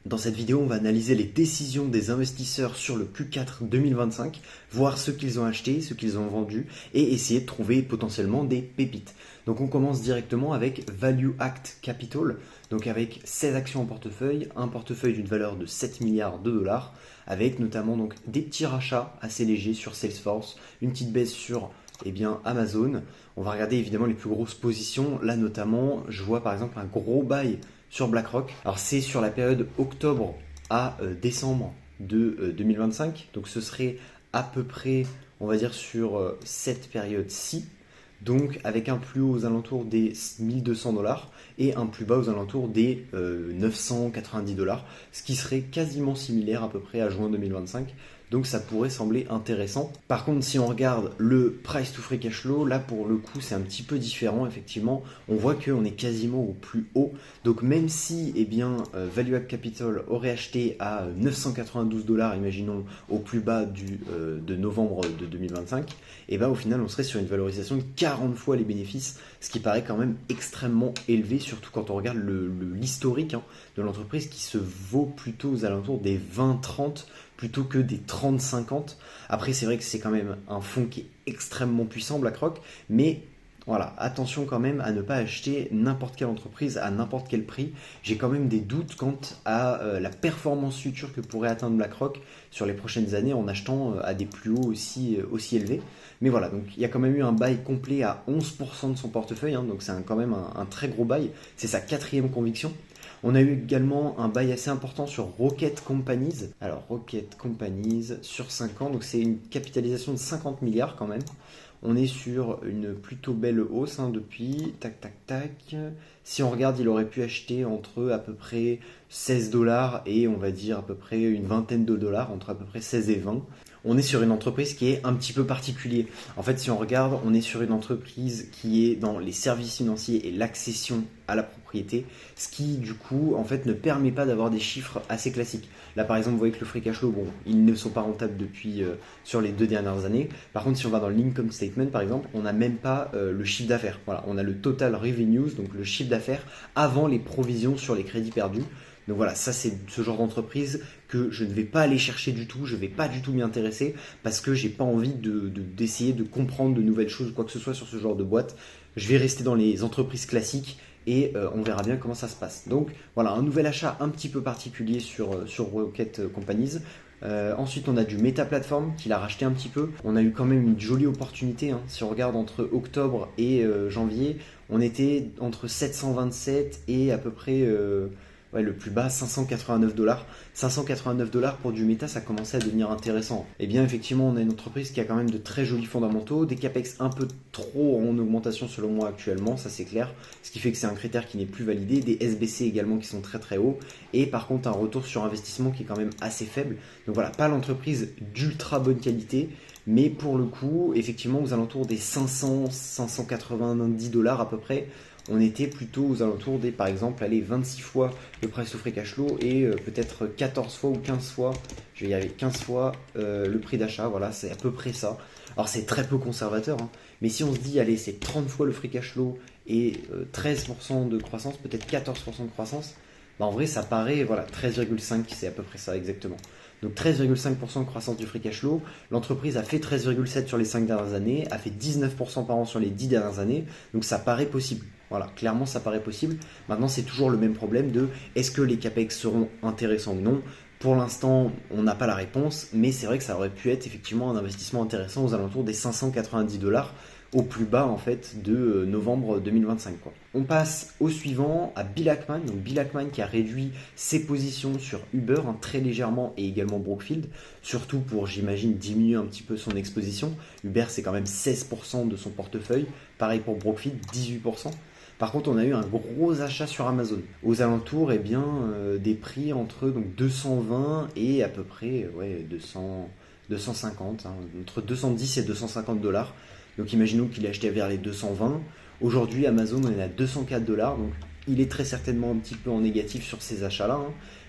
Dans cette vidéo, on va analyser les décisions des investisseurs sur le Q4 2025, voir ce qu'ils ont acheté, ce qu'ils ont vendu et essayer de trouver potentiellement des pépites. Donc on commence directement avec Value Act Capital, donc avec 16 actions en portefeuille, un portefeuille d'une valeur de 7 milliards de dollars, avec notamment donc des petits rachats assez légers sur Salesforce, une petite baisse sur Amazon. On va regarder évidemment les plus grosses positions. Là notamment, je vois par exemple un gros buy sur BlackRock. Alors c'est sur la période octobre à décembre de 2025. Donc ce serait à peu près, on va dire, sur cette période-ci. Donc avec un plus haut aux alentours des 1200 dollars et un plus bas aux alentours des 990 dollars, ce qui serait quasiment similaire à peu près à juin 2025. Donc ça pourrait sembler intéressant. Par contre, si on regarde le price to free cash flow, là pour le coup c'est un petit peu différent. Effectivement, on voit qu'on est quasiment au plus haut. Donc même si Value Act Capital aurait acheté à 992 dollars, imaginons au plus bas de novembre de 2025, et au final on serait sur une valorisation de 40 fois les bénéfices, ce qui paraît quand même extrêmement élevé, surtout quand on regarde l'historique de l'entreprise qui se vaut plutôt aux alentours des 20-30 plutôt que des 30-50. Après, c'est vrai que c'est quand même un fonds qui est extrêmement puissant, BlackRock, mais voilà, attention quand même à ne pas acheter n'importe quelle entreprise à n'importe quel prix. J'ai quand même des doutes quant à la performance future que pourrait atteindre BlackRock sur les prochaines années en achetant à des plus hauts aussi élevés. Mais voilà, donc il y a quand même eu un buy complet à 11% de son portefeuille, donc c'est quand même un très gros buy. C'est sa 4e conviction. On a eu également un bail assez important sur Rocket Companies. Alors Rocket Companies sur 5 ans, donc c'est une capitalisation de 50 milliards quand même. On est sur une plutôt belle hausse depuis. Tac, tac, tac. Si on regarde, il aurait pu acheter entre à peu près 16 dollars et on va dire à peu près une vingtaine de dollars, entre à peu près 16 et 20. On est sur une entreprise qui est un petit peu particulière. En fait, si on regarde, on est sur une entreprise qui est dans les services financiers et l'accession à la propriété, ce qui du coup en fait ne permet pas d'avoir des chiffres assez classiques. Là par exemple, vous voyez que le free cash flow, bon, ils ne sont pas rentables depuis sur les 2 dernières années. Par contre, si on va dans l'income statement par exemple, on n'a même pas le chiffre d'affaires. Voilà, on a le total revenues, donc le chiffre d'affaires avant les provisions sur les crédits perdus. Donc voilà, ça c'est ce genre d'entreprise que je ne vais pas aller chercher du tout, je ne vais pas du tout m'y intéresser parce que j'ai pas envie d'essayer de comprendre de nouvelles choses ou quoi que ce soit sur ce genre de boîte. Je vais rester dans les entreprises classiques et on verra bien comment ça se passe. Donc voilà, un nouvel achat un petit peu particulier sur Rocket Companies. Ensuite, on a du Meta Platform qu'il a racheté un petit peu. On a eu quand même une jolie opportunité. Si on regarde entre octobre et janvier, on était entre 727 et à peu près le plus bas, 589 dollars. 589 dollars pour du méta, ça commençait à devenir intéressant. Et bien, effectivement, on a une entreprise qui a quand même de très jolis fondamentaux, des capex un peu trop en augmentation selon moi actuellement, ça c'est clair. Ce qui fait que c'est un critère qui n'est plus validé, des SBC également qui sont très très hauts, et par contre un retour sur investissement qui est quand même assez faible. Donc voilà, pas l'entreprise d'ultra bonne qualité, mais pour le coup, effectivement, aux alentours des 500, 590 dollars à peu près, on était plutôt aux alentours des, par exemple, 26 fois le price to free cash flow et peut-être 14 fois ou 15 fois, je vais y arriver, 15 fois le prix d'achat, voilà, c'est à peu près ça. Alors c'est très peu conservateur, mais si on se dit, allez, c'est 30 fois le free cash flow et 13% de croissance, peut-être 14% de croissance, en vrai ça paraît, voilà, 13,5, c'est à peu près ça exactement. Donc 13,5% de croissance du free cash flow, l'entreprise a fait 13,7 sur les 5 dernières années, a fait 19% par an sur les 10 dernières années, donc ça paraît possible. Voilà, clairement ça paraît possible. Maintenant c'est toujours le même problème de est-ce que les capex seront intéressants ou non. Pour l'instant on n'a pas la réponse, mais c'est vrai que ça aurait pu être effectivement un investissement intéressant aux alentours des 590 dollars au plus bas en fait de novembre 2025 quoi. On passe au suivant, à Bill Ackman. Donc Bill Ackman qui a réduit ses positions sur Uber très légèrement et également Brookfield, surtout pour j'imagine diminuer un petit peu son exposition. Uber c'est quand même 16% de son portefeuille, pareil pour Brookfield 18%. Par contre, on a eu un gros achat sur Amazon, aux alentours des prix entre 220 et à peu près 250, entre 210 et 250 dollars. Donc imaginons qu'il ait acheté vers les 220. Aujourd'hui, Amazon on est à 204 dollars, donc il est très certainement un petit peu en négatif sur ces achats-là.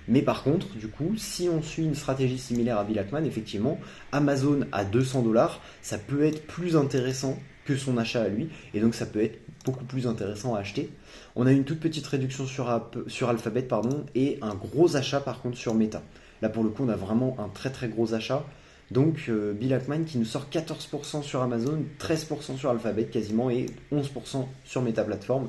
Mais par contre, du coup, si on suit une stratégie similaire à Bill Ackman, effectivement, Amazon à 200 dollars, ça peut être plus intéressant que son achat à lui, et donc ça peut être beaucoup plus intéressant à acheter. On a une toute petite réduction sur Alphabet, pardon, et un gros achat par contre sur Meta. Là pour le coup on a vraiment un très très gros achat. Donc Bill Ackman qui nous sort 14% sur Amazon, 13% sur Alphabet quasiment et 11% sur Meta Platform.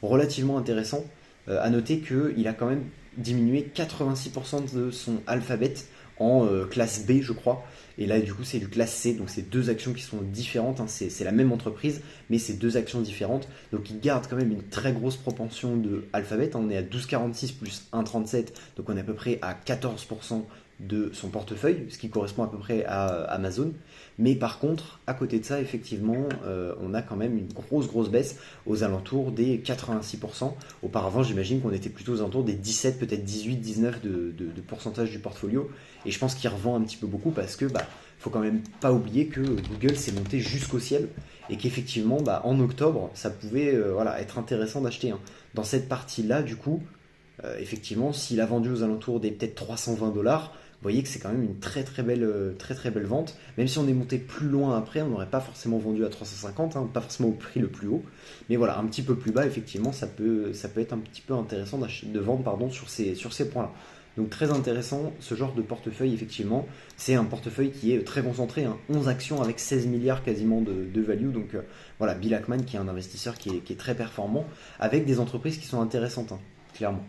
Relativement intéressant. À noter qu'il a quand même diminué 86% de son Alphabet en classe B je crois. Et là du coup c'est du classe C, donc c'est deux actions qui sont différentes, hein. C'est la même entreprise mais c'est deux actions différentes. Donc il garde quand même une très grosse propension de Alphabet, hein. On est à 12,46 plus 1,37, donc on est à peu près à 14% de son portefeuille, ce qui correspond à peu près à Amazon. Mais par contre, à côté de ça, effectivement, on a quand même une grosse baisse aux alentours des 86%. Auparavant, j'imagine qu'on était plutôt aux alentours des 17, peut-être 18, 19 de pourcentage du portfolio. Et je pense qu'il revend un petit peu beaucoup parce que faut quand même pas oublier que Google s'est monté jusqu'au ciel et qu'effectivement, en octobre, ça pouvait être intéressant d'acheter, hein. Dans cette partie-là, du coup, effectivement, s'il a vendu aux alentours des peut-être 320 $, vous voyez que c'est quand même une très très belle vente. Même si on est monté plus loin après, on n'aurait pas forcément vendu à 350, hein, pas forcément au prix le plus haut. Mais voilà, un petit peu plus bas, effectivement, ça peut être un petit peu intéressant de vendre sur ces points-là. Donc très intéressant ce genre de portefeuille, effectivement. C'est un portefeuille qui est très concentré, hein, 11 actions avec 16 milliards quasiment de value. Donc voilà, Bill Ackman qui est un investisseur qui est très performant, avec des entreprises qui sont intéressantes, hein, clairement.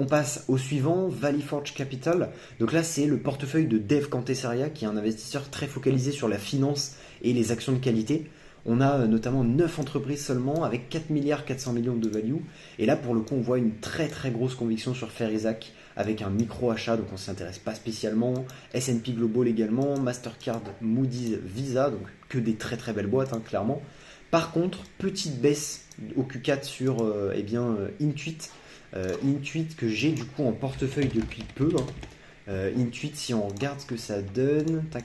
On passe au suivant, Valley Forge Capital. Donc là, c'est le portefeuille de Dave Cantesaria, qui est un investisseur très focalisé sur la finance et les actions de qualité. On a notamment 9 entreprises seulement, avec 4 milliards 400 millions de value. Et là, pour le coup, on voit une très très grosse conviction sur Ferizac, avec un micro-achat, donc on ne s'y intéresse pas spécialement. S&P Global également, Mastercard, Moody's, Visa, donc que des très très belles boîtes, hein, clairement. Par contre, petite baisse au Q4 sur Intuit. Intuit que j'ai du coup en portefeuille depuis peu, hein. Intuit, si on regarde ce que ça donne, tac,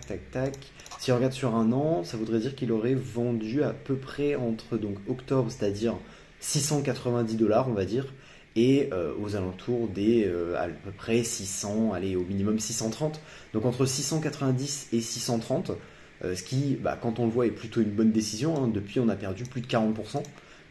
si on regarde sur un an, ça voudrait dire qu'il aurait vendu à peu près entre donc octobre, c'est-à-dire 690 $, on va dire, et aux alentours des à peu près 600, allez au minimum 630, donc entre 690 et 630, ce qui, quand on le voit, est plutôt une bonne décision, hein. Depuis on a perdu plus de 40%.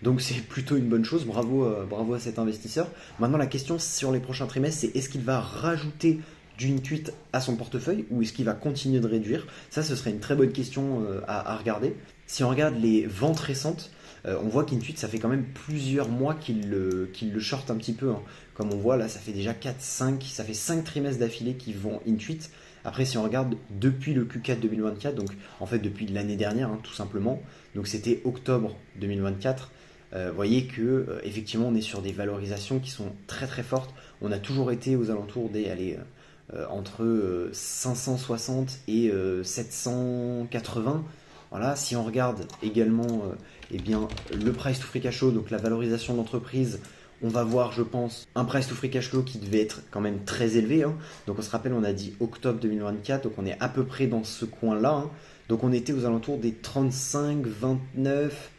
Donc c'est plutôt une bonne chose, bravo à cet investisseur. Maintenant la question sur les prochains trimestres, c'est est-ce qu'il va rajouter du Intuit à son portefeuille ou est-ce qu'il va continuer de réduire? Ça, ce serait une très bonne question à regarder. Si on regarde les ventes récentes, on voit qu'Intuit, ça fait quand même plusieurs mois qu'il le short un petit peu, hein. Comme on voit là, ça fait déjà 5 trimestres d'affilée qu'ils vont Intuit. Après, si on regarde depuis le Q4 2024, donc en fait depuis l'année dernière, hein, tout simplement, donc c'était octobre 2024, vous voyez que effectivement on est sur des valorisations qui sont très très fortes. On a toujours été aux alentours des entre 560 et 780. Voilà, si on regarde également le price to free cash flow, donc la valorisation de l'entreprise, on va voir, je pense, un price to free cash flow qui devait être quand même très élevé, hein. Donc on se rappelle, on a dit octobre 2024, donc on est à peu près dans ce coin-là, hein. Donc on était aux alentours des 35, 29.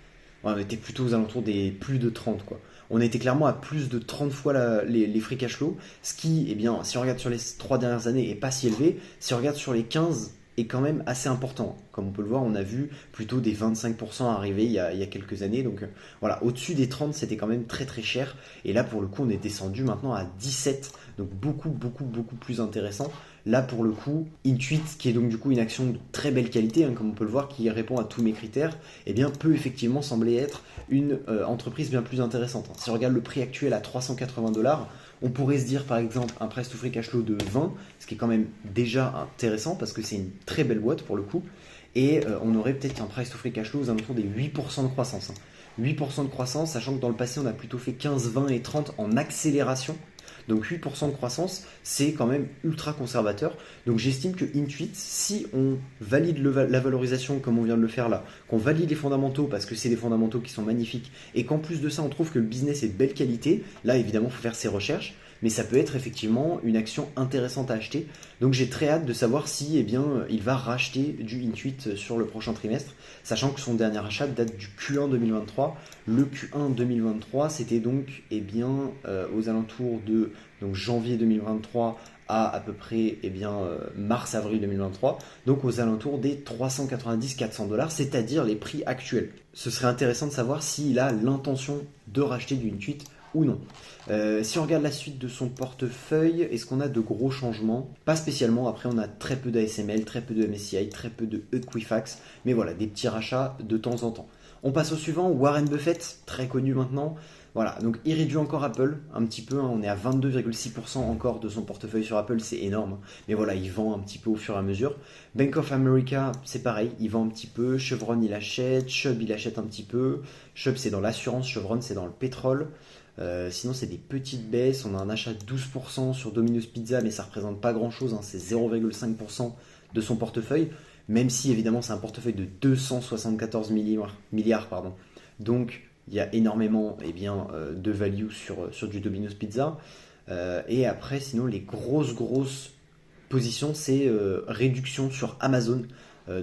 On était plutôt aux alentours des plus de 30, quoi. On était clairement à plus de 30 fois les free cash flow, ce qui, si on regarde sur les 3 dernières années, est pas si élevé. Si on regarde sur les 15, est quand même assez important. Comme on peut le voir, on a vu plutôt des 25% arriver il y a quelques années. Donc voilà, au-dessus des 30, c'était quand même très très cher. Et là, pour le coup, on est descendu maintenant à 17. Donc beaucoup plus intéressant. Là, pour le coup, Intuit, qui est donc du coup une action de très belle qualité, hein, comme on peut le voir, qui répond à tous mes critères, peut effectivement sembler être une entreprise bien plus intéressante. Si on regarde le prix actuel à 380 $, on pourrait se dire par exemple un price to free cash flow de 20, ce qui est quand même déjà intéressant parce que c'est une très belle boîte pour le coup. Et on aurait peut-être un price to free cash flow aux alentours des 8% de croissance, hein. 8% de croissance, sachant que dans le passé on a plutôt fait 15, 20 et 30 en accélération. Donc 8% de croissance, c'est quand même ultra conservateur. Donc j'estime que Intuit, si on valide la valorisation comme on vient de le faire là, qu'on valide les fondamentaux parce que c'est des fondamentaux qui sont magnifiques, et qu'en plus de ça on trouve que le business est de belle qualité, là évidemment il faut faire ses recherches, mais ça peut être effectivement une action intéressante à acheter. Donc j'ai très hâte de savoir si il va racheter du Intuit sur le prochain trimestre, sachant que son dernier achat date du Q1 2023. Le Q1 2023, c'était donc aux alentours de janvier 2023 à peu près mars-avril 2023, donc aux alentours des 390-400 dollars, c'est-à-dire les prix actuels. Ce serait intéressant de savoir s'il a l'intention de racheter du Intuit ou non. Si on regarde la suite de son portefeuille, est-ce qu'on a de gros changements? Pas spécialement, après on a très peu d'ASML, très peu de MSCI, très peu de Equifax, mais voilà, des petits rachats de temps en temps. On passe au suivant, Warren Buffett, très connu maintenant. Voilà, donc il réduit encore Apple un petit peu, hein, on est à 22,6% encore de son portefeuille sur Apple, c'est énorme, hein. Mais voilà, il vend un petit peu au fur et à mesure. Bank of America, c'est pareil, il vend un petit peu, Chevron il achète, Chubb il achète un petit peu, Chubb c'est dans l'assurance, Chevron c'est dans le pétrole. Sinon c'est des petites baisses, on a un achat de 12% sur Domino's Pizza, mais ça représente pas grand chose, hein, c'est 0,5% de son portefeuille, même si évidemment c'est un portefeuille de 274 milliards, pardon. Donc il y a énormément de value sur du Domino's Pizza. Et après, sinon, les grosses positions, c'est réduction sur Amazon.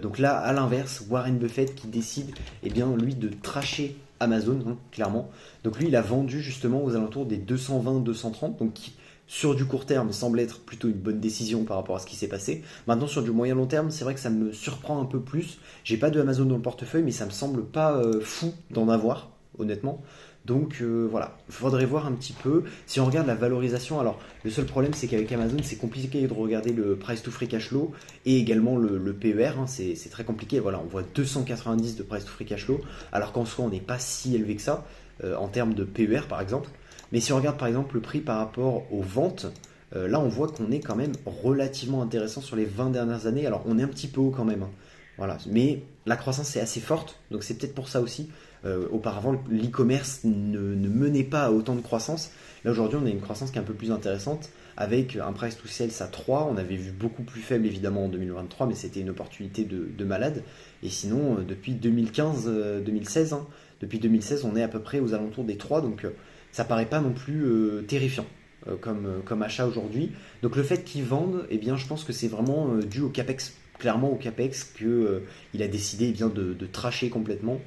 Donc là, à l'inverse, Warren Buffett qui décide, lui, de tracher Amazon, hein, clairement. Donc lui, il a vendu justement aux alentours des 220-230, donc qui, sur du court terme, semble être plutôt une bonne décision par rapport à ce qui s'est passé. Maintenant, sur du moyen long terme, c'est vrai que ça me surprend un peu plus. J'ai pas de Amazon dans le portefeuille, mais ça me semble pas fou d'en avoir, honnêtement. Donc voilà, il faudrait voir un petit peu. Si on regarde la valorisation, alors le seul problème c'est qu'avec Amazon c'est compliqué de regarder le price to free cash flow et également le PER, hein, c'est très compliqué. Voilà, on voit 290 de price to free cash flow alors qu'en soi on n'est pas si élevé que ça en termes de PER par exemple. Mais si on regarde par exemple le prix par rapport aux ventes, là on voit qu'on est quand même relativement intéressant sur les 20 dernières années. Alors on est un petit peu haut quand même, hein. Voilà. Mais la croissance est assez forte, donc c'est peut-être pour ça aussi. Auparavant, l'e-commerce ne menait pas à autant de croissance. Là, aujourd'hui, on a une croissance qui est un peu plus intéressante avec un price to sales à 3. On avait vu beaucoup plus faible, évidemment, en 2023, mais c'était une opportunité de malade. Et sinon, depuis 2015-2016, hein, depuis 2016, on est à peu près aux alentours des 3, donc ça paraît pas non plus terrifiant. Comme achat aujourd'hui. Donc le fait qu'ils vendent, je pense que c'est vraiment dû au CAPEX, clairement au CAPEX qu'il a décidé de tracher complètement.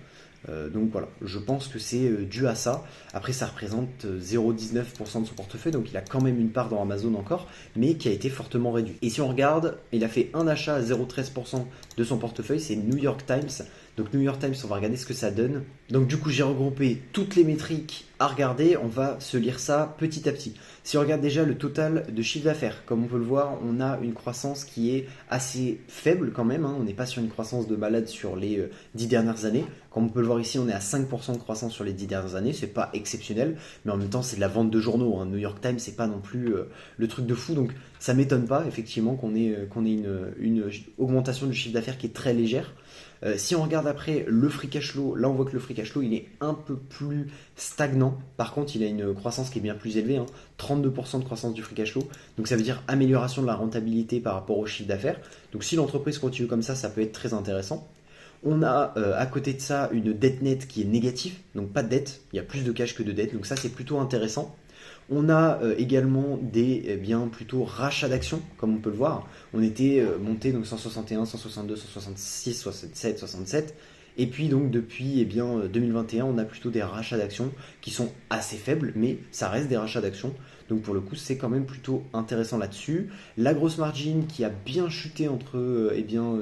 Donc voilà, je pense que c'est dû à ça. Après, ça représente 0,19% de son portefeuille, donc il a quand même une part dans Amazon encore, mais qui a été fortement réduit. Et si on regarde, il a fait un achat à 0,13% de son portefeuille, c'est New York Times. Donc New York Times, on va regarder ce que ça donne. Donc du coup, j'ai regroupé toutes les métriques à regarder. On va se lire ça petit à petit. Si on regarde déjà le total de chiffre d'affaires, comme on peut le voir, on a une croissance qui est assez faible quand même, hein. On n'est pas sur une croissance de malade sur les 10 dernières années. Comme on peut le voir ici, on est à 5% de croissance sur les 10 dernières années. C'est pas exceptionnel, mais en même temps, c'est de la vente de journaux, hein. New York Times, c'est pas non plus le truc de fou. Donc ça m'étonne pas effectivement qu'on ait une augmentation du chiffre d'affaires qui est très légère. Si on regarde après le free cash flow, là on voit que le free cash flow il est un peu plus stagnant. Par contre, il a une croissance qui est bien plus élevée, hein, 32% de croissance du free cash flow. Donc ça veut dire amélioration de la rentabilité par rapport au chiffre d'affaires. Donc si l'entreprise continue comme ça peut être très intéressant. On a à côté de ça une dette nette qui est négative, donc pas de dette, il y a plus de cash que de dette, donc ça c'est plutôt intéressant. On a également des plutôt rachats d'actions, comme on peut le voir. On était monté donc 161, 162, 166, 67, 67. Et puis donc depuis 2021, on a plutôt des rachats d'actions qui sont assez faibles, mais ça reste des rachats d'actions. Donc pour le coup, c'est quand même plutôt intéressant là-dessus. La grosse margin qui a bien chuté entre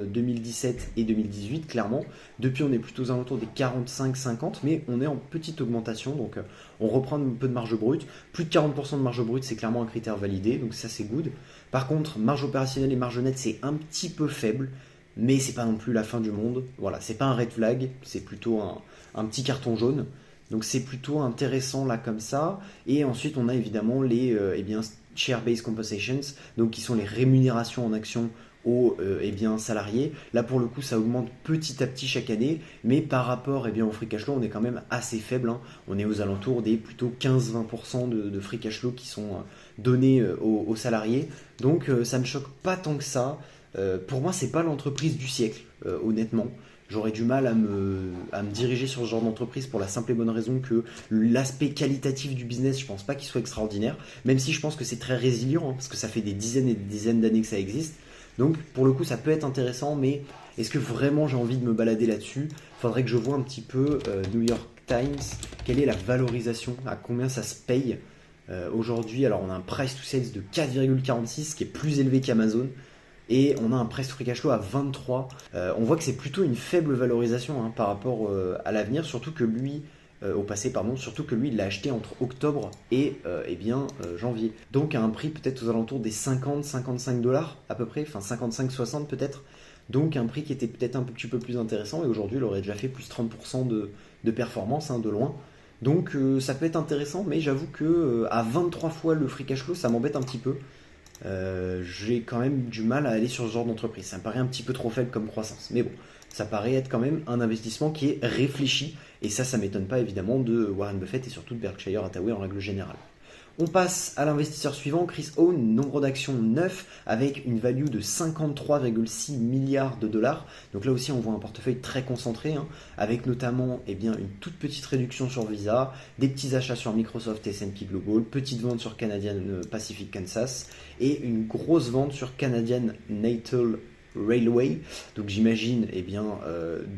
2017 et 2018, clairement. Depuis, on est plutôt aux alentours des 45-50, mais on est en petite augmentation, donc on reprend un peu de marge brute. Plus de 40% de marge brute, c'est clairement un critère validé, donc ça c'est good. Par contre, marge opérationnelle et marge nette, c'est un petit peu faible, mais c'est pas non plus la fin du monde. Voilà, c'est pas un red flag, c'est plutôt un petit carton jaune. Donc c'est plutôt intéressant là comme ça. Et ensuite on a évidemment les share-based compensations, donc qui sont les rémunérations en actions aux salariés. Là pour le coup ça augmente petit à petit chaque année, mais par rapport au free cash flow on est quand même assez faible, hein. On est aux alentours des plutôt 15-20% de free cash flow qui sont donnés aux salariés. Donc ça ne me choque pas tant que ça. Pour moi c'est pas l'entreprise du siècle, honnêtement. J'aurais du mal à me diriger sur ce genre d'entreprise pour la simple et bonne raison que l'aspect qualitatif du business, je pense pas qu'il soit extraordinaire, même si je pense que c'est très résilient, hein, parce que ça fait des dizaines et des dizaines d'années que ça existe. Donc pour le coup ça peut être intéressant, mais est-ce que vraiment j'ai envie de me balader là-dessus? Faudrait que je vois un petit peu New York Times, quelle est la valorisation, à combien ça se paye. Aujourd'hui, alors on a un price to sales de 4,46, qui est plus élevé qu'Amazon. Et on a un price to free cash flow à 23. On voit que c'est plutôt une faible valorisation hein, par rapport à l'avenir, surtout que lui, au passé, pardon, surtout que lui, il l'a acheté entre octobre et janvier. Donc à un prix peut-être aux alentours des 50-55 dollars à peu près, enfin 55-60 peut-être. Donc un prix qui était peut-être un petit peu plus intéressant, et aujourd'hui il aurait déjà fait plus 30% de performance, hein, de loin. Donc ça peut être intéressant, mais j'avoue que à 23 fois le free cash flow, ça m'embête un petit peu. J'ai quand même du mal à aller sur ce genre d'entreprise. Ça me paraît un petit peu trop faible comme croissance. Mais bon, ça paraît être quand même un investissement qui est réfléchi. Et ça m'étonne pas évidemment de Warren Buffett et surtout de Berkshire Hathaway en règle générale. On passe à l'investisseur suivant, Chris Owen, nombre d'actions 9 avec une value de 53,6 milliards de dollars. Donc là aussi on voit un portefeuille très concentré, hein, avec notamment une toute petite réduction sur Visa, des petits achats sur Microsoft et S&P Global, petite vente sur Canadian Pacific Kansas et une grosse vente sur Canadian Natal Railway, donc j'imagine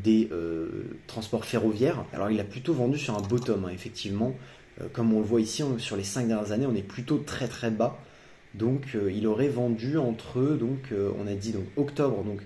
des transports ferroviaires. Alors il a plutôt vendu sur un bottom, hein, effectivement. Comme on le voit ici, sur les 5 dernières années, on est plutôt très très bas. Donc il aurait vendu entre, on a dit donc, octobre, donc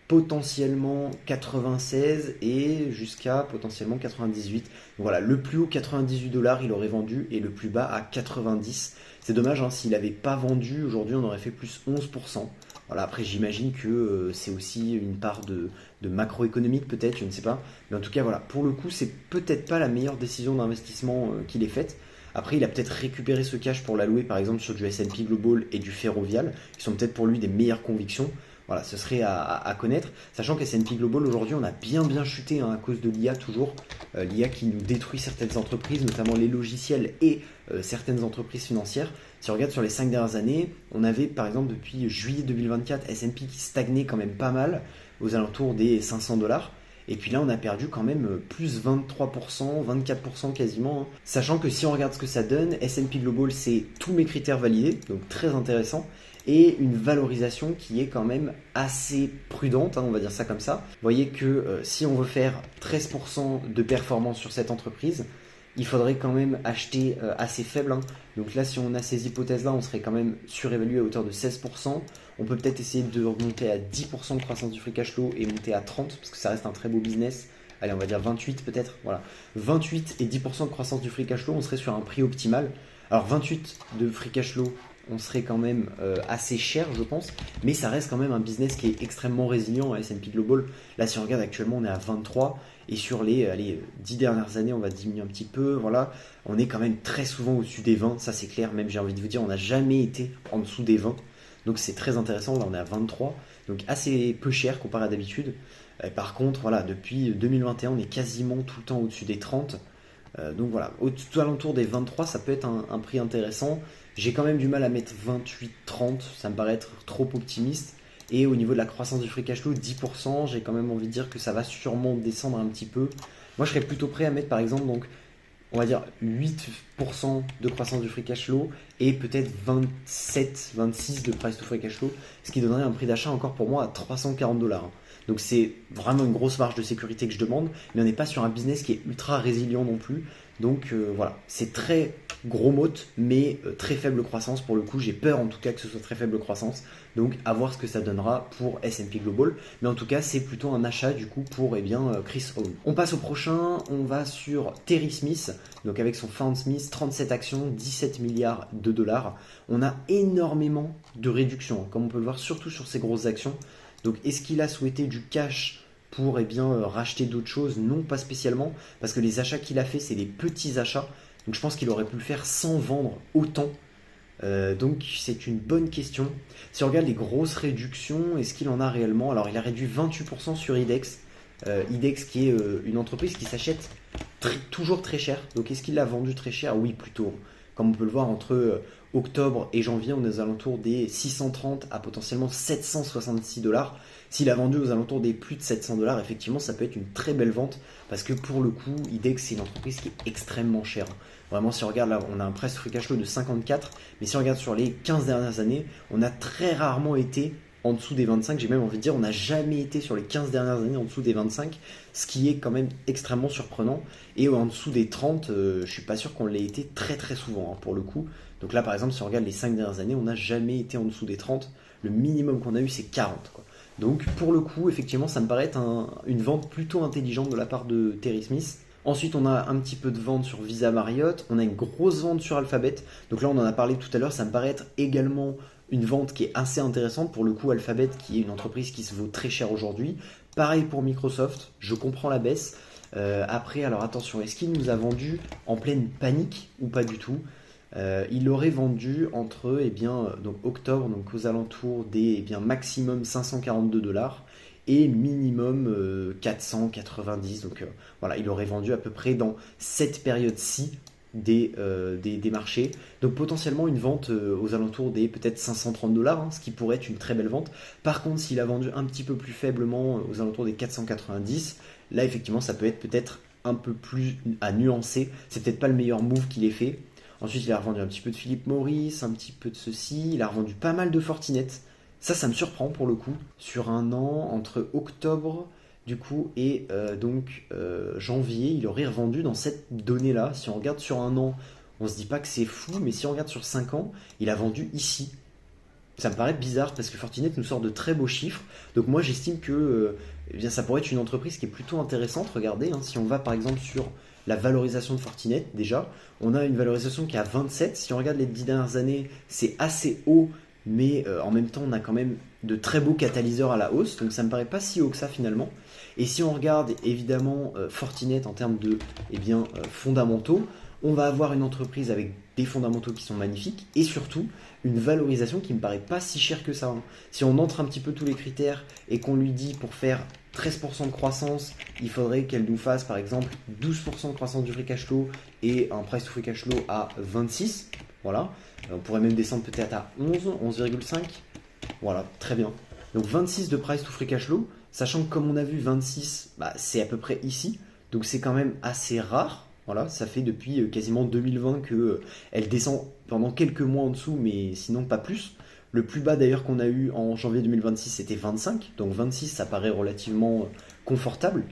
potentiellement 96 et jusqu'à potentiellement 98. Donc, voilà, le plus haut 98 dollars il aurait vendu et le plus bas à 90. C'est dommage, hein, s'il n'avait pas vendu, aujourd'hui on aurait fait plus 11%. Voilà, après j'imagine que c'est aussi une part de macroéconomique peut-être, je ne sais pas. Mais en tout cas voilà, pour le coup c'est peut-être pas la meilleure décision d'investissement qu'il ait faite. Après il a peut-être récupéré ce cash pour l'allouer par exemple sur du S&P Global et du Ferrovial, qui sont peut-être pour lui des meilleures convictions. Voilà, ce serait à connaître, sachant que S&P Global aujourd'hui on a bien chuté hein, à cause de l'IA toujours, l'IA qui nous détruit certaines entreprises, notamment les logiciels et certaines entreprises financières. Si on regarde sur les 5 dernières années, on avait par exemple depuis juillet 2024 S&P qui stagnait quand même pas mal, aux alentours des 500 dollars. Et puis là, on a perdu quand même plus 23%, 24% quasiment. Hein. Sachant que si on regarde ce que ça donne, S&P Global, c'est tous mes critères validés, donc très intéressant. Et une valorisation qui est quand même assez prudente, hein, on va dire ça comme ça. Vous voyez que si on veut faire 13% de performance sur cette entreprise, il faudrait quand même acheter assez faible. Hein. Donc là, si on a ces hypothèses-là, on serait quand même surévalué à hauteur de 16%. On peut peut-être essayer de remonter à 10% de croissance du free cash flow et monter à 30%, parce que ça reste un très beau business. Allez, on va dire 28 peut-être. Voilà. 28 et 10% de croissance du free cash flow, on serait sur un prix optimal. Alors 28 de free cash flow, on serait quand même assez cher, je pense, mais ça reste quand même un business qui est extrêmement résilient à S&P Global. Là, si on regarde actuellement, on est à 23, et sur les 10 dernières années, on va diminuer un petit peu, voilà. On est quand même très souvent au-dessus des 20, ça c'est clair, même j'ai envie de vous dire, on n'a jamais été en dessous des 20, donc c'est très intéressant, là on est à 23, donc assez peu cher comparé à d'habitude. Par contre, voilà, depuis 2021, on est quasiment tout le temps au-dessus des 30, donc voilà, tout alentour des 23, ça peut être un prix intéressant. J'ai quand même du mal à mettre 28-30, ça me paraît être trop optimiste. Et au niveau de la croissance du free cash flow, 10%, j'ai quand même envie de dire que ça va sûrement descendre un petit peu. Moi, je serais plutôt prêt à mettre par exemple, donc, on va dire 8% de croissance du free cash flow et peut-être 27-26% de price to free cash flow, ce qui donnerait un prix d'achat encore pour moi à 340 dollars. Donc c'est vraiment une grosse marge de sécurité que je demande, mais on n'est pas sur un business qui est ultra résilient non plus. Donc voilà, c'est très gros motte, mais très faible croissance pour le coup. J'ai peur en tout cas que ce soit très faible croissance. Donc à voir ce que ça donnera pour S&P Global. Mais en tout cas, c'est plutôt un achat du coup pour Chris Owen. On passe au prochain, on va sur Terry Smith. Donc avec son Found Smith, 37 actions, 17 milliards de dollars. On a énormément de réductions, comme on peut le voir, surtout sur ces grosses actions. Donc est-ce qu'il a souhaité du cash pour racheter d'autres choses? Non, pas spécialement, parce que les achats qu'il a fait, c'est des petits achats. Donc je pense qu'il aurait pu le faire sans vendre autant. Donc c'est une bonne question. Si on regarde les grosses réductions, est-ce qu'il en a réellement? Alors il a réduit 28% sur IDEX. IDEX qui est une entreprise qui s'achète toujours très cher. Donc est-ce qu'il l'a vendu très cher? Oui, plutôt. Comme on peut le voir, entre octobre et janvier, on est aux alentours des 630 à potentiellement 766 dollars. S'il a vendu aux alentours des plus de 700 dollars, effectivement, ça peut être une très belle vente parce que pour le coup, IDEX, c'est une entreprise qui est extrêmement chère. Vraiment, si on regarde là, on a un price free cash flow de 54, mais si on regarde sur les 15 dernières années, on a très rarement été en dessous des 25, j'ai même envie de dire, on n'a jamais été sur les 15 dernières années en dessous des 25, ce qui est quand même extrêmement surprenant. Et en dessous des 30, je suis pas sûr qu'on l'ait été très très souvent, hein, pour le coup. Donc là, par exemple, si on regarde les 5 dernières années, on n'a jamais été en dessous des 30. Le minimum qu'on a eu, c'est 40, quoi. Donc pour le coup, effectivement, ça me paraît être une vente plutôt intelligente de la part de Terry Smith. Ensuite, on a un petit peu de vente sur Visa Marriott, on a une grosse vente sur Alphabet. Donc là, on en a parlé tout à l'heure, ça me paraît être également une vente qui est assez intéressante. Pour le coup, Alphabet, qui est une entreprise qui se vaut très cher aujourd'hui. Pareil pour Microsoft, je comprends la baisse. Après, alors attention, est-ce qu'il nous a vendu en pleine panique ou pas du tout? Il aurait vendu entre donc octobre, donc aux alentours des maximum 542 dollars et minimum 490. Donc voilà, il aurait vendu à peu près dans cette période-ci des marchés. Donc potentiellement une vente aux alentours des peut-être 530 dollars, hein, ce qui pourrait être une très belle vente. Par contre, s'il a vendu un petit peu plus faiblement aux alentours des 490, là effectivement ça peut être peut-être un peu plus à nuancer. C'est peut-être pas le meilleur move qu'il ait fait. Ensuite, il a revendu un petit peu de Philip Morris, un petit peu de ceci. Il a revendu pas mal de Fortinet. Ça me surprend pour le coup. Sur un an, entre octobre du coup et janvier, il aurait revendu dans cette donnée-là. Si on regarde sur un an, on se dit pas que c'est fou, mais si on regarde sur 5 ans, il a vendu ici. Ça me paraît bizarre parce que Fortinet nous sort de très beaux chiffres. Donc moi, j'estime que ça pourrait être une entreprise qui est plutôt intéressante. Regardez, hein, si on va par exemple sur la valorisation de Fortinet, déjà, on a une valorisation qui est à 27. Si on regarde les 10 dernières années, c'est assez haut, mais en même temps, on a quand même de très beaux catalyseurs à la hausse, donc ça me paraît pas si haut que ça finalement. Et si on regarde évidemment Fortinet en termes de fondamentaux, on va avoir une entreprise avec des fondamentaux qui sont magnifiques et surtout une valorisation qui me paraît pas si chère que ça, hein. Si on entre un petit peu tous les critères et qu'on lui dit pour faire 13% de croissance, il faudrait qu'elle nous fasse par exemple 12% de croissance du free cash flow et un price to free cash flow à 26. Voilà. On pourrait même descendre peut-être à 11,5. Voilà, très bien. Donc 26 de price to free cash flow, sachant que comme on a vu 26, c'est à peu près ici. Donc c'est quand même assez rare. Voilà, ça fait depuis quasiment 2020 qu'elle descend pendant quelques mois en dessous, mais sinon pas plus. Le plus bas d'ailleurs qu'on a eu en janvier 2026, c'était 25. Donc 26, ça paraît relativement confortable.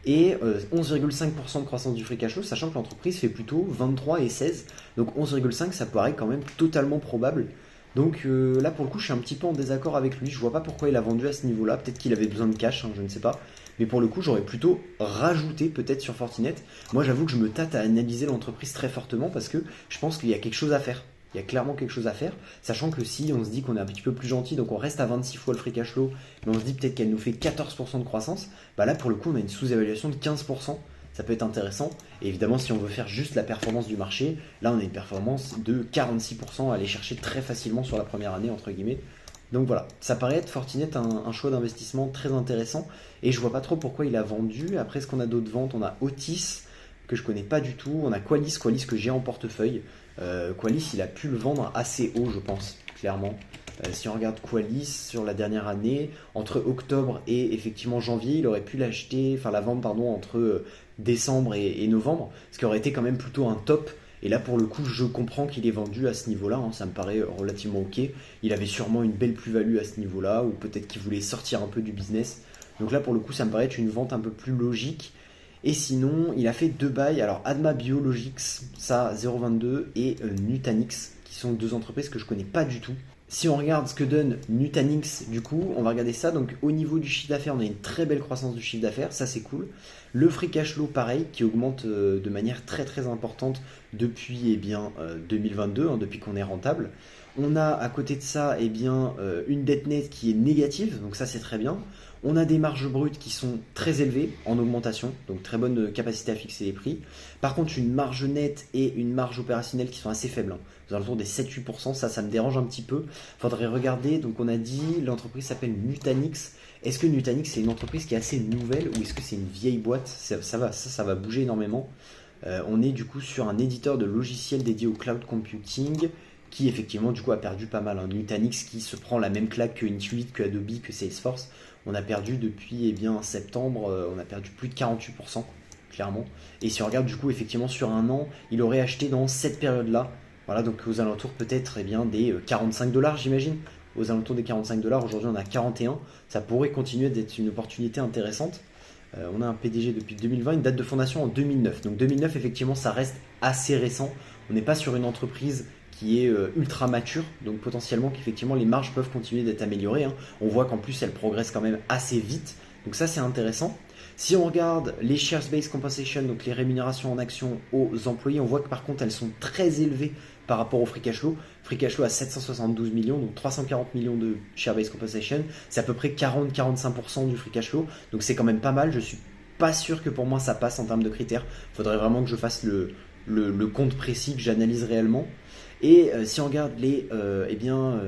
Et 11,5% de croissance du free cash flow, sachant que l'entreprise fait plutôt 23 et 16. Donc 11,5, ça paraît quand même totalement probable. Donc là, pour le coup, je suis un petit peu en désaccord avec lui. Je vois pas pourquoi il a vendu à ce niveau-là. Peut-être qu'il avait besoin de cash, hein, je ne sais pas. Mais pour le coup, j'aurais plutôt rajouté peut-être sur Fortinet. Moi, j'avoue que je me tâte à analyser l'entreprise très fortement parce que je pense qu'il y a quelque chose à faire. Il y a clairement quelque chose à faire, sachant que si on se dit qu'on est un petit peu plus gentil, donc on reste à 26 fois le free cash flow, mais on se dit peut-être qu'elle nous fait 14% de croissance, là pour le coup on a une sous-évaluation de 15%, ça peut être intéressant. Et évidemment si on veut faire juste la performance du marché, là on a une performance de 46% à aller chercher très facilement sur la première année entre guillemets. Donc voilà, ça paraît être Fortinet un choix d'investissement très intéressant, et je vois pas trop pourquoi il a vendu. Après, ce qu'on a d'autres ventes, on a Otis, que je connais pas du tout, on a Qualys que j'ai en portefeuille. Qualys, il a pu le vendre assez haut, je pense, clairement. Si on regarde Qualys sur la dernière année, entre octobre et effectivement janvier, il aurait pu la vendre pardon, entre décembre et novembre, ce qui aurait été quand même plutôt un top. Et là, pour le coup, je comprends qu'il est vendu à ce niveau-là, hein, ça me paraît relativement ok. Il avait sûrement une belle plus-value à ce niveau-là, ou peut-être qu'il voulait sortir un peu du business. Donc là, pour le coup, ça me paraît être une vente un peu plus logique. Et sinon, il a fait deux bails. Alors, Adma Biologics, ça 0,22, et Nutanix, qui sont deux entreprises que je connais pas du tout. Si on regarde ce que donne Nutanix, du coup, on va regarder ça. Donc, au niveau du chiffre d'affaires, on a une très belle croissance du chiffre d'affaires, ça c'est cool. Le free cash flow, pareil, qui augmente de manière très très importante depuis 2022, hein, depuis qu'on est rentable. On a à côté de ça une dette nette qui est négative, donc ça c'est très bien. On a des marges brutes qui sont très élevées en augmentation, donc très bonne capacité à fixer les prix. Par contre, une marge nette et une marge opérationnelle qui sont assez faibles, hein, aux alentours des 7-8%, ça me dérange un petit peu. Faudrait regarder, donc on a dit, l'entreprise s'appelle Nutanix. Est-ce que Nutanix c'est une entreprise qui est assez nouvelle ou est-ce que c'est une vieille boîte? Ça va bouger énormément. On est du coup sur un éditeur de logiciels dédié au cloud computing qui effectivement du coup a perdu pas mal, hein. Nutanix qui se prend la même claque que Intuit, que Adobe, que Salesforce. On a perdu depuis septembre, on a perdu plus de 48%, clairement. Et si on regarde du coup effectivement sur un an, il aurait acheté dans cette période-là, voilà, donc aux alentours peut-être des 45 dollars j'imagine. aux alentours des 45 $. Aujourd'hui, on a 41. Ça pourrait continuer d'être une opportunité intéressante. On a un PDG depuis 2020, une date de fondation en 2009. Donc 2009, effectivement, ça reste assez récent. On n'est pas sur une entreprise qui est ultra mature, donc potentiellement qu'effectivement les marges peuvent continuer d'être améliorées, hein. On voit qu'en plus elles progressent quand même assez vite, donc ça c'est intéressant. Si on regarde les shares-based compensation, donc les rémunérations en actions aux employés, on voit que par contre elles sont très élevées par rapport au free cash flow. Free cash flow à 772 millions, donc 340 millions de share-based compensation, c'est à peu près 40-45% du free cash flow, donc c'est quand même pas mal. Je suis pas sûr que pour moi ça passe en termes de critères. Il faudrait vraiment que je fasse le compte précis, que j'analyse réellement. Et si on regarde les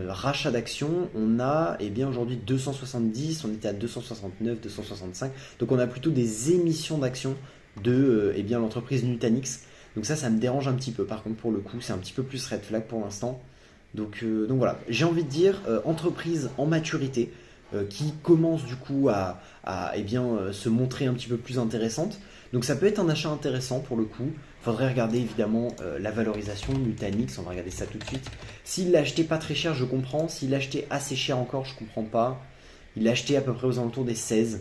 rachats d'actions, on a aujourd'hui 270, on était à 269, 265. Donc on a plutôt des émissions d'actions de l'entreprise Nutanix. Donc ça me dérange un petit peu. Par contre, pour le coup, c'est un petit peu plus red flag pour l'instant. Donc voilà, j'ai envie de dire entreprise en maturité qui commence du coup à se montrer un petit peu plus intéressante. Donc ça peut être un achat intéressant pour le coup. Il faudrait regarder évidemment la valorisation Nutanix, on va regarder ça tout de suite. S'il l'a acheté pas très cher, je comprends. S'il l'a acheté assez cher encore, je comprends pas. Il l'a acheté à peu près aux alentours des 16,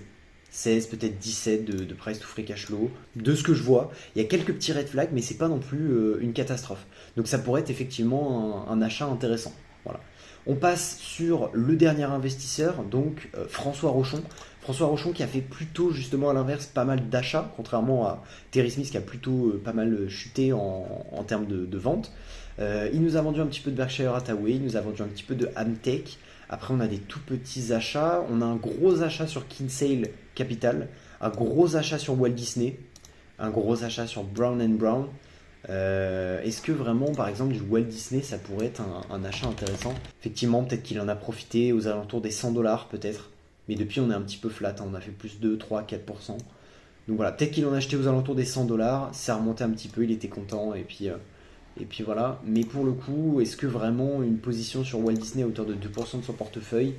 peut-être 17 de price to free cash flow. De ce que je vois, il y a quelques petits red flags, mais c'est pas non plus une catastrophe. Donc ça pourrait être effectivement un achat intéressant. Voilà. On passe sur le dernier investisseur, donc François Rochon. François Rochon qui a fait plutôt justement à l'inverse pas mal d'achats, contrairement à Terry Smith qui a plutôt pas mal chuté en termes de vente. Il nous a vendu un petit peu de Berkshire Hathaway, il nous a vendu un petit peu de Amtech. Après on a des tout petits achats, on a un gros achat sur Kinsale Capital, un gros achat sur Walt Disney, un gros achat sur Brown & Brown. Est-ce que vraiment par exemple du Walt Disney ça pourrait être un achat intéressant? Effectivement peut-être qu'il en a profité aux alentours des 100 $ peut-être, mais depuis on est un petit peu flat, hein. On a fait plus 2, 3, 4%. Donc voilà, peut-être qu'il en a acheté aux alentours des 100 $, ça a remonté un petit peu, il était content et puis voilà. Mais pour le coup, est-ce que vraiment une position sur Walt Disney à hauteur de 2% de son portefeuille?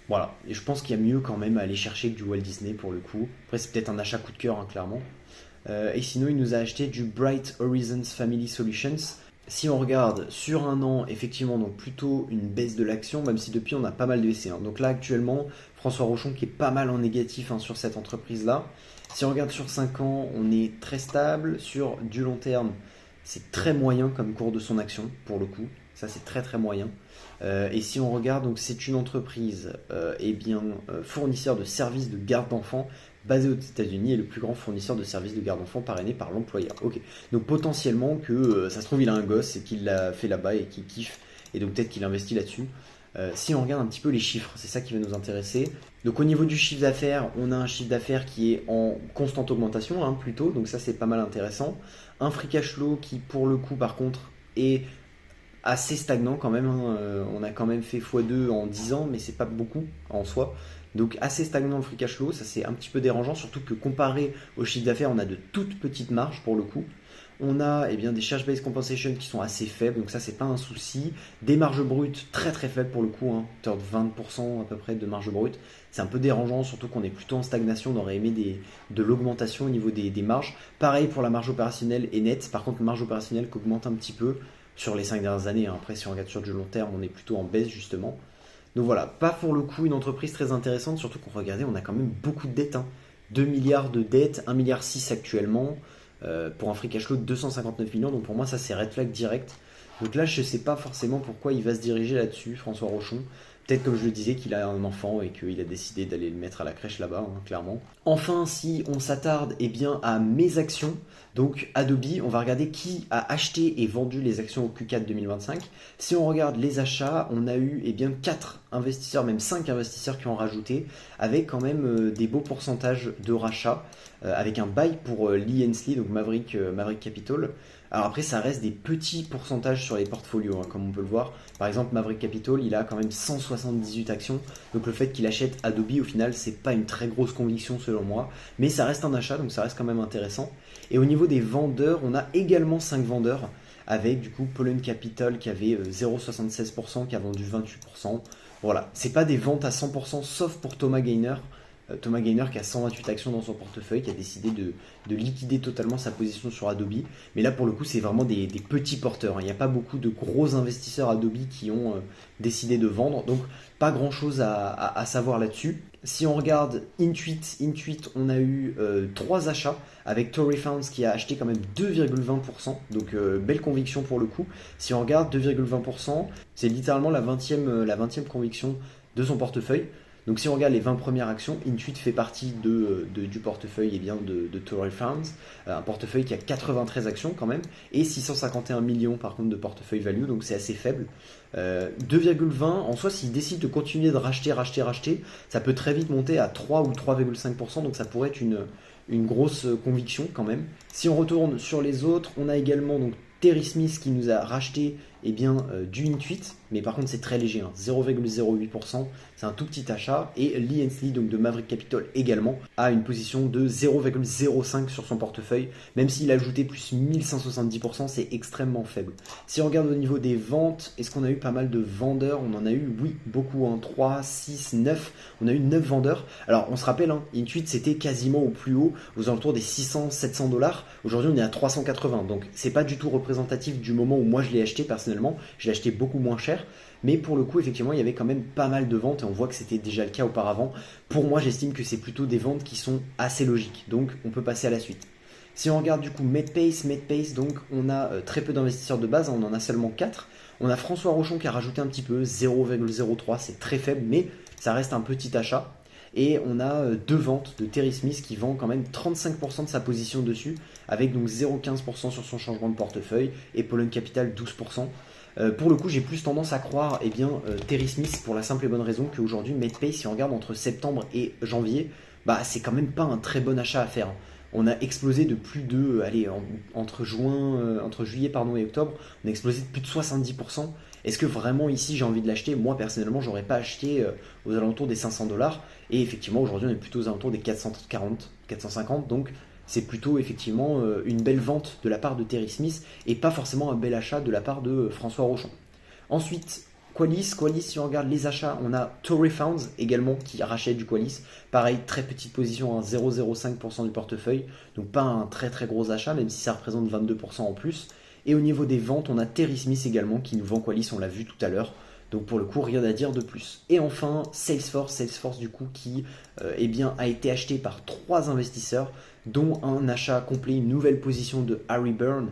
Voilà, et je pense qu'il y a mieux quand même à aller chercher que du Walt Disney pour le coup. Après c'est peut-être un achat coup de cœur, hein, clairement. Et sinon, il nous a acheté du Bright Horizons Family Solutions. Si on regarde sur un an, effectivement, donc plutôt une baisse de l'action, même si depuis on a pas mal de baissé, hein. Donc là, actuellement, François Rochon qui est pas mal en négatif, hein, sur cette entreprise-là. Si on regarde sur 5 ans, on est très stable. Sur du long terme, c'est très moyen comme cours de son action, pour le coup. Ça, c'est très très moyen. Et si on regarde, donc c'est une entreprise fournisseur de services de garde d'enfants basé aux États-Unis et le plus grand fournisseur de services de garde d'enfants parrainé par l'employeur. Ok, donc potentiellement que ça se trouve il a un gosse et qu'il l'a fait là-bas et qu'il kiffe et donc peut-être qu'il investit là-dessus. Si on regarde un petit peu les chiffres, c'est ça qui va nous intéresser. Donc au niveau du chiffre d'affaires, on a un chiffre d'affaires qui est en constante augmentation, hein, plutôt, donc ça c'est pas mal intéressant. Un free cash flow qui pour le coup par contre est assez stagnant quand même, hein. On a quand même fait x2 en 10 ans, mais c'est pas beaucoup en soi. Donc assez stagnant le free cash flow, ça c'est un petit peu dérangeant, surtout que comparé au chiffre d'affaires, on a de toutes petites marges pour le coup. On a des charge-based compensation qui sont assez faibles, donc ça c'est pas un souci. Des marges brutes très très faibles pour le coup, hein, de 20% à peu près de marge brute. C'est un peu dérangeant, surtout qu'on est plutôt en stagnation, on aurait aimé de l'augmentation au niveau des marges. Pareil pour la marge opérationnelle et nette, par contre la marge opérationnelle qui augmente un petit peu sur les 5 dernières années, hein. Après si on regarde sur du long terme, on est plutôt en baisse justement. Donc voilà, pas pour le coup une entreprise très intéressante, surtout qu'on regardait, on a quand même beaucoup de dettes, hein. 2 milliards de dettes, 1,6 milliard actuellement, pour un free cash flow de 259 millions, donc pour moi ça c'est red flag direct. Donc là je ne sais pas forcément pourquoi il va se diriger là-dessus, François Rochon. Peut-être comme je le disais qu'il a un enfant et qu'il a décidé d'aller le mettre à la crèche là-bas, hein, clairement. Enfin, si on s'attarde à mes actions, donc Adobe, on va regarder qui a acheté et vendu les actions au Q4 2025. Si on regarde les achats, on a eu 4 investisseurs, même 5 investisseurs qui ont rajouté, avec quand même des beaux pourcentages de rachats, avec un buy pour Lee Hensley, donc Maverick Capital. Alors après, ça reste des petits pourcentages sur les portfolios, hein, comme on peut le voir. Par exemple, Maverick Capital, il a quand même 178 actions. Donc le fait qu'il achète Adobe, au final, c'est pas une très grosse conviction selon moi. Mais ça reste un achat, donc ça reste quand même intéressant. Et au niveau des vendeurs, on a également 5 vendeurs. Avec du coup Pollen Capital qui avait 0,76%, qui a vendu 28%. Voilà, c'est pas des ventes à 100%, sauf pour Thomas Gainer. Thomas Gainer qui a 128 actions dans son portefeuille, qui a décidé de liquider totalement sa position sur Adobe. Mais là, pour le coup, c'est vraiment des petits porteurs, hein. Il n'y a pas beaucoup de gros investisseurs Adobe qui ont décidé de vendre. Donc, pas grand-chose à savoir là-dessus. Si on regarde Intuit, on a eu 3 achats avec Torrey Funds qui a acheté quand même 2,20%. Donc, belle conviction pour le coup. Si on regarde 2,20%, c'est littéralement la 20e conviction de son portefeuille. Donc si on regarde les 20 premières actions, Intuit fait partie du portefeuille de Torrey Funds, un portefeuille qui a 93 actions quand même, et 651 millions par contre de portefeuille value, donc c'est assez faible. 2,20, en soi s'il décide de continuer de racheter, ça peut très vite monter à 3 ou 3,5%, donc ça pourrait être une grosse conviction quand même. Si on retourne sur les autres, on a également donc Terry Smith qui nous a racheté du Intuit, mais par contre c'est très léger, hein, 0,08%, c'est un tout petit achat, et Lee Hensley, donc de Maverick Capital également, a une position de 0,05 sur son portefeuille, même s'il a ajouté plus 1570%, c'est extrêmement faible. Si on regarde au niveau des ventes, est-ce qu'on a eu pas mal de vendeurs? On en a eu, oui, beaucoup, hein, 3, 6, 9, on a eu 9 vendeurs. Alors on se rappelle, hein, Intuit c'était quasiment au plus haut, aux alentours des 600-700 $, aujourd'hui on est à 380, donc c'est pas du tout représentatif du moment où moi je l'ai acheté personnellement. Je l'ai acheté beaucoup moins cher, mais pour le coup, effectivement, il y avait quand même pas mal de ventes et on voit que c'était déjà le cas auparavant. Pour moi, j'estime que c'est plutôt des ventes qui sont assez logiques, donc on peut passer à la suite. Si on regarde du coup Medpace, donc on a très peu d'investisseurs de base, on en a seulement 4. On a François Rochon qui a rajouté un petit peu, 0,03, c'est très faible, mais ça reste un petit achat. Et on a 2 ventes de Terry Smith qui vend quand même 35% de sa position dessus, avec donc 0,15% sur son changement de portefeuille, et Pollen Capital 12%. Pour le coup, j'ai plus tendance à croire Terry Smith pour la simple et bonne raison qu'aujourd'hui, Medpace, si on regarde entre septembre et janvier, c'est quand même pas un très bon achat à faire. On a explosé de plus de, entre juillet et octobre, on a explosé de plus de 70%. Est-ce que vraiment ici j'ai envie de l'acheter? Moi personnellement, j'aurais pas acheté aux alentours des 500 $. Et effectivement, aujourd'hui, on est plutôt aux alentours des 440, 450. Donc, c'est plutôt effectivement une belle vente de la part de Terry Smith et pas forcément un bel achat de la part de François Rochon. Ensuite, Qualys, si on regarde les achats, on a Torrey Funds également qui rachète du Qualys. Pareil, très petite position, hein, 0,05% du portefeuille. Donc pas un très très gros achat, même si ça représente 22% en plus. Et au niveau des ventes, on a Terry Smith également qui nous vend Qualys, on l'a vu tout à l'heure. Donc pour le coup, rien à dire de plus. Et enfin, Salesforce du coup qui a été acheté par 3 investisseurs, dont un achat complet, une nouvelle position de Harry Byrne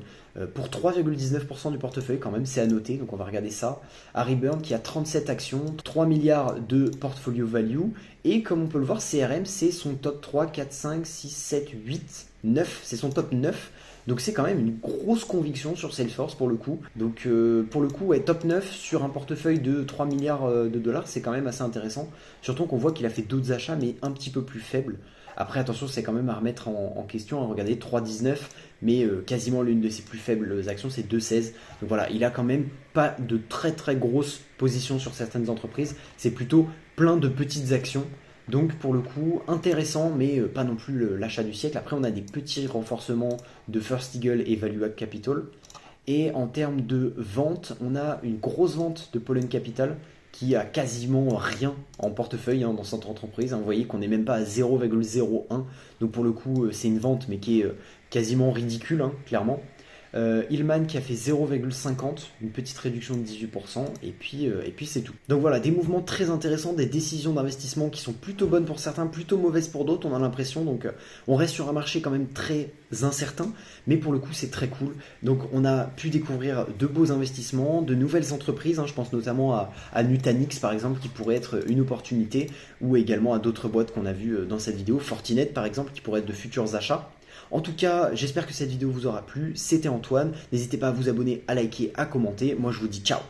pour 3,19% du portefeuille quand même, c'est à noter, donc on va regarder ça. Harry Byrne qui a 37 actions, 3 milliards de portfolio value, et comme on peut le voir, CRM c'est son top 3, 4, 5, 6, 7, 8, 9, c'est son top 9. Donc c'est quand même une grosse conviction sur Salesforce pour le coup. Donc pour le coup, ouais, top 9 sur un portefeuille de 3 milliards de dollars, c'est quand même assez intéressant. Surtout qu'on voit qu'il a fait d'autres achats, mais un petit peu plus faibles. Après, attention, c'est quand même à remettre en question. Regardez, 3,19, mais quasiment l'une de ses plus faibles actions, c'est 2,16. Donc voilà, il a quand même pas de très très grosses positions sur certaines entreprises. C'est plutôt plein de petites actions. Donc pour le coup, intéressant, mais pas non plus l'achat du siècle. Après, on a des petits renforcements de First Eagle et Value Add Capital. Et en termes de vente, on a une grosse vente de Pollen Capital qui a quasiment rien en portefeuille dans cette entreprise. Vous voyez qu'on n'est même pas à 0,01. Donc pour le coup, c'est une vente, mais qui est quasiment ridicule, clairement. Hillman qui a fait 0,50, une petite réduction de 18%, et puis c'est tout. Donc voilà, des mouvements très intéressants, des décisions d'investissement qui sont plutôt bonnes pour certains, plutôt mauvaises pour d'autres, on a l'impression. Donc on reste sur un marché quand même très incertain, mais pour le coup c'est très cool. Donc on a pu découvrir de beaux investissements, de nouvelles entreprises, je pense notamment à Nutanix par exemple, qui pourrait être une opportunité, ou également à d'autres boîtes qu'on a vues dans cette vidéo, Fortinet par exemple, qui pourraient être de futurs achats. En tout cas, j'espère que cette vidéo vous aura plu. C'était Antoine. N'hésitez pas à vous abonner, à liker, à commenter. Moi, je vous dis ciao.